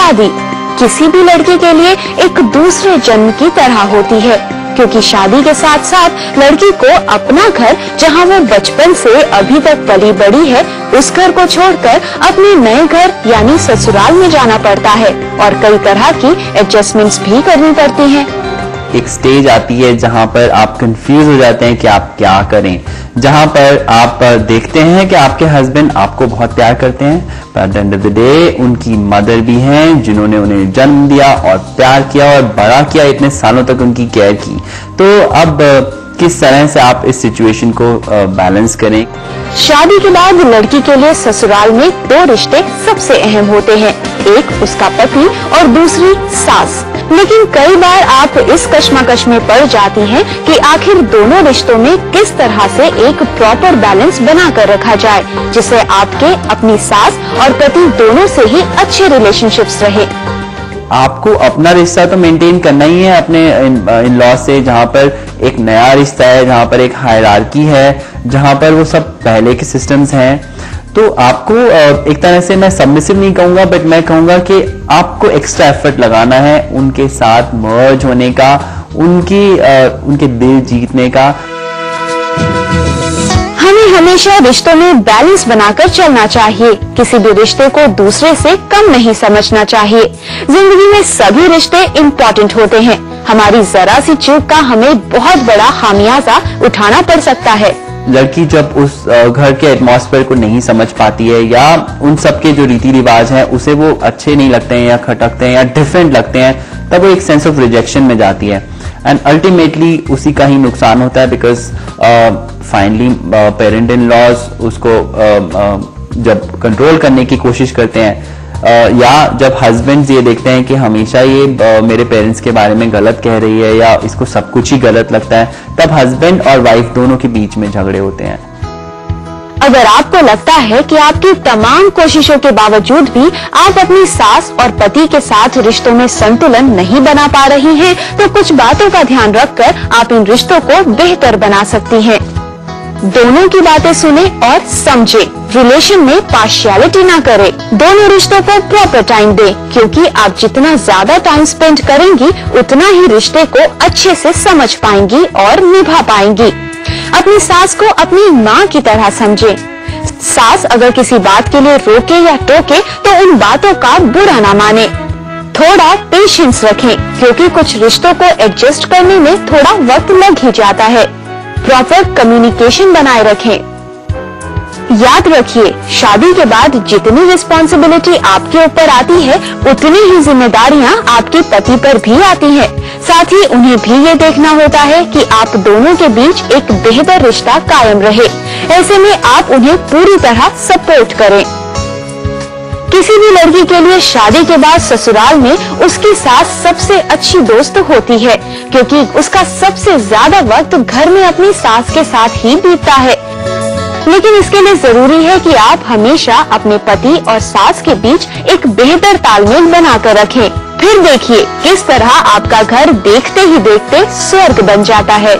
शादी किसी भी लड़की के लिए एक दूसरे जन्म की तरह होती है, क्योंकि शादी के साथ साथ लड़की को अपना घर, जहां वो बचपन से अभी तक पली बड़ी है, उस घर को छोड़कर अपने नए घर यानी ससुराल में जाना पड़ता है और कई तरह की एडजस्टमेंट्स भी करनी पड़ती हैं। एक स्टेज आती है जहां पर आप कंफ्यूज हो जाते हैं कि आप क्या करें, जहां पर आप देखते हैं कि आपके हस्बैंड आपको बहुत प्यार करते हैं, पर at the end of the day उनकी मदर भी हैं जिन्होंने उन्हें जन्म दिया और प्यार किया और बड़ा किया, इतने सालों तक उनकी केयर की। तो अब किस तरह से आप इस सिचुएशन को बैलेंस करें? शादी के बाद लड़की के लिए ससुराल में दो रिश्ते सबसे अहम होते हैं, एक उसका पति और दूसरी सास। लेकिन कई बार आप इस कश्मकश में पड़ जाती हैं कि आखिर दोनों रिश्तों में किस तरह से एक प्रॉपर बैलेंस बना कर रखा जाए, जिससे आपके अपनी सास और पति दोनों से ही अच्छे रिलेशनशिप्स रहे। आपको अपना रिश्ता तो मेंटेन करना ही है अपने इन लॉ से, जहां पर एक नया रिश्ता है, जहां पर एक हायरार्की है, जहां पर वो सब पहले के सिस्टम्स हैं। तो आपको एक तरह से मैं सबमिसिव नहीं कहूंगा, बट मैं कहूंगा कि आपको एक्स्ट्रा एफर्ट लगाना है उनके साथ मर्ज होने का, उनके दिल जीतने का। हमें हमेशा रिश्तों में बैलेंस बनाकर चलना चाहिए, किसी भी रिश्ते को दूसरे से कम नहीं समझना चाहिए। जिंदगी में सभी रिश्ते इम्पोर्टेंट होते हैं, हमारी जरा सी चूक का हमें बहुत बड़ा खामियाजा उठाना पड़ सकता है। लड़की जब उस घर के एटमॉस्फेयर को नहीं समझ पाती है या उन सब के जो रीति रिवाज हैं उसे वो अच्छे नहीं लगते हैं या खटकते हैं या डिफरेंट लगते हैं, तब वो एक सेंस ऑफ रिजेक्शन में जाती है एंड अल्टीमेटली उसी का ही नुकसान होता है। Because finally parent in laws उसको जब कंट्रोल करने की कोशिश करते हैं या जब हस्बैंड्स ये देखते हैं कि हमेशा ये मेरे पेरेंट्स के बारे में गलत कह रही है या इसको सब कुछ ही गलत लगता है, तब हस्बैंड और वाइफ दोनों के बीच में झगड़े होते हैं। अगर आपको लगता है कि आपकी तमाम कोशिशों के बावजूद भी आप अपनी सास और पति के साथ रिश्तों में संतुलन नहीं बना पा रही हैं, तो कुछ बातों का ध्यान रखकर आप इन रिश्तों को बेहतर बना सकती हैं। दोनों की बातें सुने और समझे, रिलेशन में पार्शियलिटी ना करें, दोनों रिश्तों को प्रॉपर टाइम दें, क्योंकि आप जितना ज्यादा टाइम स्पेंड करेंगी उतना ही रिश्ते को अच्छे से समझ पाएंगी और निभा पाएंगी। अपनी सास को अपनी माँ की तरह समझें। सास अगर किसी बात के लिए रोके या टोके तो उन बातों का बुरा ना माने। थोड़ा पेशेंस रखें, क्योंकि कुछ रिश्तों को एडजस्ट करने में थोड़ा वक्त लग ही जाता है। प्रॉपर कम्युनिकेशन बनाए रखें। याद रखिए, शादी के बाद जितनी रिस्पॉन्सिबिलिटी आपके ऊपर आती है उतनी ही जिम्मेदारियां आपके पति पर भी आती हैं। साथ ही उन्हें भी ये देखना होता है कि आप दोनों के बीच एक बेहतर रिश्ता कायम रहे। ऐसे में आप उन्हें पूरी तरह सपोर्ट करें। किसी भी लड़की के लिए शादी के बाद ससुराल में उसकी सास सबसे अच्छी दोस्त होती है, क्योंकि उसका सबसे ज्यादा वक्त घर में अपनी सास के साथ ही बीतता है। लेकिन इसके लिए जरूरी है कि आप हमेशा अपने पति और सास के बीच एक बेहतर तालमेल बनाकर रखें। फिर देखिए किस तरह आपका घर देखते ही देखते स्वर्ग बन जाता है।